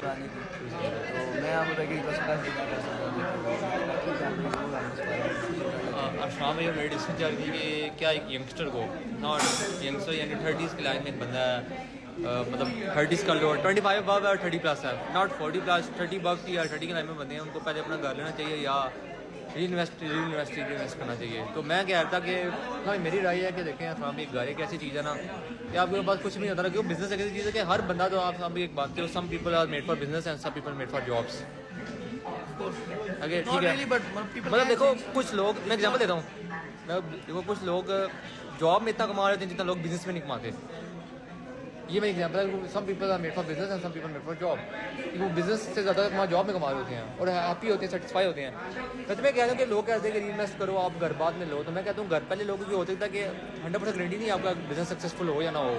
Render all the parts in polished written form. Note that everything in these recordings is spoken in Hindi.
बनाने की। तो मैं यहाँ पे कि बस पैसे नहीं कर सकता। शाम में ये मेरी डिस्कशन चल रही थी कि क्या एक यंगस्टर को, नॉट यंगस्टर यानी 30s की लाइन में एक बंदा है, मतलब 30s का लो 25 बब है और 30 प्लस है, नॉट 40 प्लस 30 बब की या 30 की लाइन में बंदे हैं, उनको पहले अपना घर लेना चाहिए या री इन्वेस्ट करना चाहिए। तो मैं कह रहा था कि हाँ मेरी राय है कि देखें हम एक घर एक ऐसी चीज़ है ना कि आपके पास कुछ भी नहीं होता ना, क्योंकि बिजनेस एक ऐसी चीज़ है कि हर बंदा, तो आप भी एक बात हो, some people are made for business and some people made for jobs. Okay ठीक है, मतलब देखो कुछ लोग, मैं एग्जांपल देता हूँ, मैं देखो कुछ लोग जॉब में इतना कमा रहे थे जितना लोग बिजनेस में नहीं कमाते। ये मेरी एग्जांपल है, some people are made for business and some people made for job. कि वो बिजनेस से ज़्यादा कमा जॉब में कमा रहे होते हैं और हैप्पी होते हैं, सेटिस्फाई होते हैं। मैं तुम्हें कह रहा हूँ कि लोग कहते हैं कि इन्वेस्ट करो, आप घर बाद में लो, तो मैं कहता हूँ घर पहले लोगों की होता है कि 100% गारंटी नहीं आपका बिजनेस सक्सेसफुल हो या ना हो।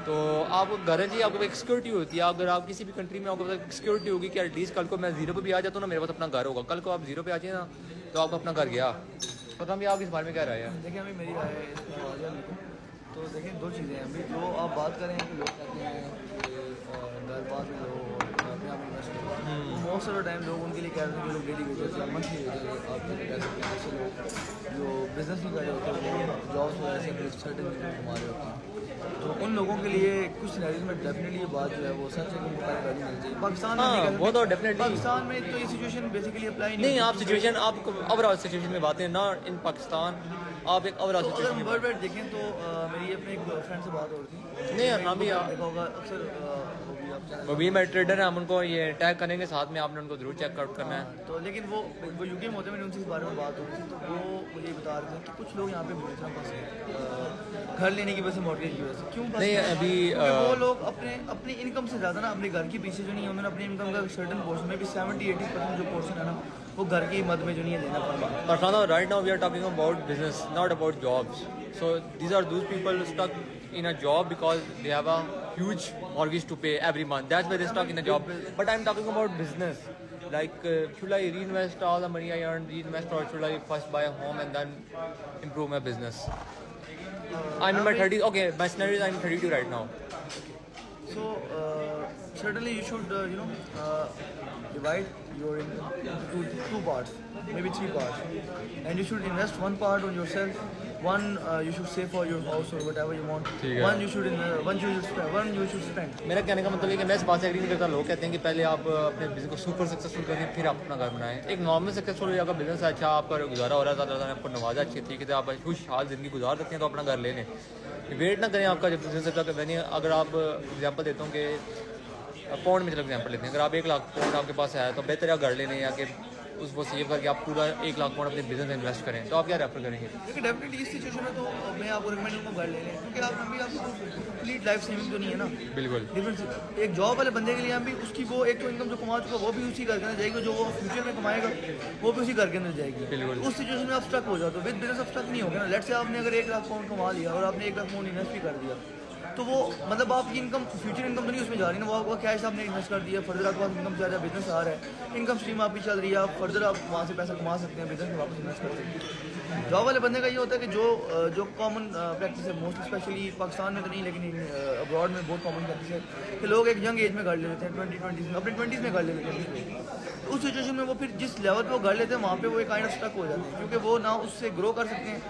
तो आप घर जी आपको एक सिक्योरिटी होती है, अगर आप किसी भी कंट्री में आपको सिक्योरिटी होगी कि एटलीस्ट कल को मैं जीरो पे भी आ जाता हूँ ना, मेरे पास अपना घर होगा। कल को आप जीरो पे आ जाए ना तो आपका अपना घर गया। पता हम आप इस बारे में क्या राय है? देखिए अभी मेरी राय है इस पर आवाज़ है। तो देखिए दो चीज़ें हैं अभी, जो आप बात करें कि लोग कहते हैं कि घर बात में लो और यहाँ इन्वेस्ट करो, मोस्ट ऑफ द टाइम लोग उनके लिए कह रहे हैं कि लोग डेली वेजेस या मंथली वेजेस आप कह सकते हैं। जैसे लोग जो बिजनेस नहीं कर रहे होते वो जॉब्स वगैरह से सर्टन कमा रहे होते हैं, तो उन लोगों के लिए कुछ सिनेरियोज में डेफिनेटली ये बात जो है वो सच है कि उनको पहले वैल्यू मिलनी चाहिए। पाकिस्तान में नहीं, वो तो डेफिनेटली पाकिस्तान में तो ये सिचुएशन बेसिकली अप्लाई नहीं, आप सिचुएशन आप ओवरऑल सिचुएशन में बातें ना इन पाकिस्तान, आप एक ओवरऑल तो अगर सिचुएशन हम में वर्ल्ड वाइड देखें तो मेरी अपने एक फ्रेंड से बात हो रही थी। नहीं, हम भी देखा होगा अक्सर वो भी आप चैनल मोबाइल में ट्रेडर है, हम उनको ये टैग करेंगे, साथ में आपने उनको जरूर चेकआउट करना है। तो लेकिन वो यूके में होते हैं, मैंने उनसे इस बारे में बात हो रही थी, तो वो मुझे बता रहे थे कि कुछ लोग यहाँ पे बेचना फंसे हैं घर लेने की वजह से, मॉर्गेज की वजह से। क्यों फंसे नहीं हैं? अभी क्योंकि वो लोग अपनी इनकम से ज़्यादा ना अपने घर के पीछे जो नहीं है, उन्होंने अपनी इनकम का सर्टन पोर्शन में भी 70-80% जो पोर्शन है ना वो घर की मद में जो नहीं है देना पड़ रहा। right now we are talking about business, not about jobs. So these are those people stuck in a job because they have a huge mortgage to pay every month. That's why they're stuck in a job. But I'm talking about business. Like, should I reinvest all the money I earn, reinvest, or should I first buy a home and then improve my business? I'm in my 30s. Okay, my scenario is I'm 32 right now. So certainly you should divide your income into two parts, maybe three parts, and you should invest one part on yourself. One you should save for your house or whatever you want. One you should spend. मेरा कहने का मतलब है कि मैं इस बात से एग्री नहीं करता। लोग कहते हैं कि पहले आप अपने बिजनेस को सुपर सक्सेसफुल करें फिर आप अपना घर बनाएं। एक नॉर्मल सक्सेसफुल आपका बिजनेस है, अच्छा आपका गुजारा हो रहा है, ज़्यादा आपको नवाजा अच्छी तरीके से आप खुशहाल ज़िंदगी गुजार सकते हैं, तो अपना घर ले लें। वेट ना करें आपका जब बिजनेस अच्छा बने। अगर आप एग्जांपल देता हूँ कि पाउंड में चलो एग्जांपल लेते हैं, अगर आप 1 लाख पाउंड आपके पास है तो बेहतर है घर ले लें या कि उसको सेव करके आप पूरा 1 लाख पाउंड अपने बिजनेस में इन्वेस्ट करें। तो आप क्या रेफर करेंगे? देखिए डेफिनेटली इस सिचुएशन में तो मैं आपको रिकमेंड करूँगा घर ले लें, क्योंकि आप अभी आपको कंप्लीट लाइफ सेविंग तो नहीं है ना। बिल्कुल डिफरेंस एक जॉब वाले बंदे के लिए हम भी उसकी वो एक तो इनकम जो कमा चुका वो भी उसी घर के अंदर जाएगी, जो वो फ्यूचर में कमाएगा वो भी उसी घर के अंदर जाएगी। बिल्कुल। उस सिचुएशन में आप स्टक हो जाते हो। विद बिजनेस आप स्टक नहीं हो गए ना। लेट्स से आपने अगर 1 लाख पाउंड कमा लिया और आपने 1 लाख पाउंड इन्वेस्ट भी कर दिया, तो वो मतलब आपकी इनकम फ्यूचर इनकम तो नहीं उसमें जा रही ना, वो आपका कैश आपने इन्वेस्ट कर दिया, फर्दर आपके पास इनकम जा रहा है, बिजनेस आ रहा है, इनकम स्ट्रीम आपकी चल रही है, आप फर्दर आप वहाँ से पैसा कमा सकते हैं, बिजनेस में वापस इन्वेस्ट कर सकते हैं। जॉब वाले बंदे का ये होता है कि जो कॉमन प्रैक्टिस है मोस्ट स्पेशली पाकिस्तान में तो नहीं लेकिन अब्रॉड में बहुत कॉमन प्रैक्टिस है कि लोग एक यंग एज में घर ले लेते हैं, 20 में अपने 20s में घर ले लेते हैं। उस सिचुएशन में वो फिर जिस लेवल पे वो घर लेते हैं वहाँ पे वो एक काइंड ऑफ स्टक हो जाते हैं, क्योंकि वो ना उससे ग्रो कर सकते हैं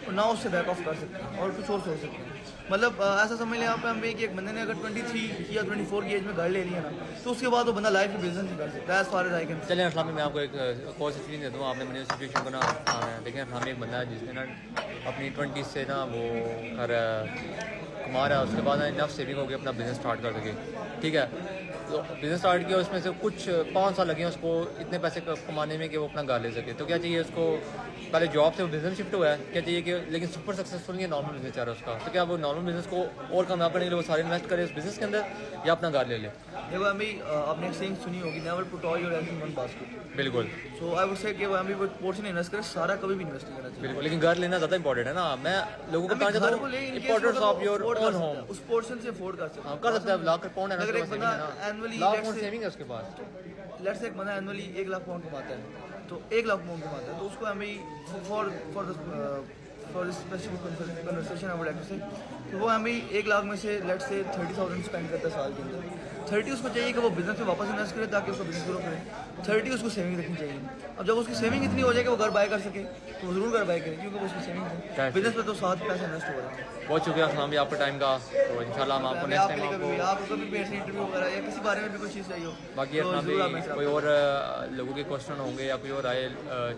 और ना उससे बैक ऑफ कर सकते हैं और कुछ और सोच सकते हैं। मतलब ऐसा समझ लें यहाँ पे हम कि एक बंदे ने अगर 23 या 24 की एज में घर ले लिया ना, तो उसके बाद वो बंदा लाइफ में बिजनेस नहीं कर सकता। As far as I can. चलिए असलाम, मैं आपको एक और सिचुएशन देता हूँ। आपने मैंने सिचुएशन को ना देखिए, असलाम एक बंदा है जिसने ना अपनी 20s से ना वो घर कमा रहा है, उसके बाद ना इनफ सेविंग हो गई अपना बिजनेस स्टार्ट कर सके। ठीक है, तो बिजनेस स्टार्ट किया, उसमें से कुछ 5 साल लगे उसको इतने पैसे कमाने में कि वो अपना घर ले सके। तो क्या चाहिए उसको? पहले जॉब से वो बिजनेस शिफ्ट हुआ है, क्या चाहिए कि लेकिन सुपर सक्सेसफुल नहीं है, नॉर्मल बिजनेस चाह रहा है उसका। तो क्या वो नॉर्मल बिजनेस को और कामयाब करने के लिए वो सारे इन्वेस्ट करे उस बिजनेस के अंदर या अपना घर ले ले? देखो अभी आपने एक सेइंग सुनी होगी, never put all your eggs in one basket. बिल्कुल। सो आई वुड से कि अभी वो पोर्शन इन्वेस्ट करे, सारा कभी भी इन्वेस्ट नहीं करना चाहिए। बिल्कुल, लेकिन घर लेना ज़्यादा इंपॉर्टेंट है ना। मैं लोगों को बताना चाहता हूँ importance of your own home. उस पोर्शन से अफोर्ड कर सकते हैं। कर सकता है, लाख पाउंड है, अगर एक बंदा एनुअली लाख पाउंड सेविंग है उसके पास। लेट्स से एक बंदा एनुअली 1 लाख पाउंड कमाता है, तो 1 लाख पाउंड कमाता है, तो उसको हमें for this specific conversation I would like to say, तो वो हमें 1 लाख में से लेट्स से 30,000 स्पेंड करता है साल के अंदर। 30 उसको चाहिए कि वो बिजनेस में वापस इन्वेस्ट करे ताकि उसका बिजनेस ग्रो करे, 30 उसको सेविंग रखनी चाहिए। अब जब उसकी सेविंग इतनी हो जाए कि वो घर बाय कर सके तो वो ज़रूर घर बाय करे, क्योंकि वो उसकी सेविंग है। बिजनेस में तो 7 पैसा इन्वेस्ट हो रहा है। बहुत शुक्रिया सलाम भी आपका टाइम का, तो इंशाल्लाह हम आपको नेक्स्ट टाइम आपको कभी भी ऐसे इंटरव्यू वगैरह या किसी बारे में भी कोई चीज़ चाहिए हो, बाकी तो अपना ज़रूर आप भी मेरे से कोई और लोगों के क्वेश्चन होंगे या कोई और राय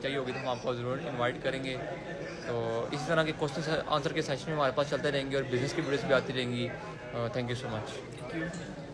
चाहिए होगी तो हम आपको ज़रूर इनवाइट करेंगे। तो इसी तरह के क्वेश्चन आंसर के सेशन में हमारे पास चलते रहेंगे और बिज़नेस की वीडियोस भी आती रहेंगी। Thank you so much. रखें।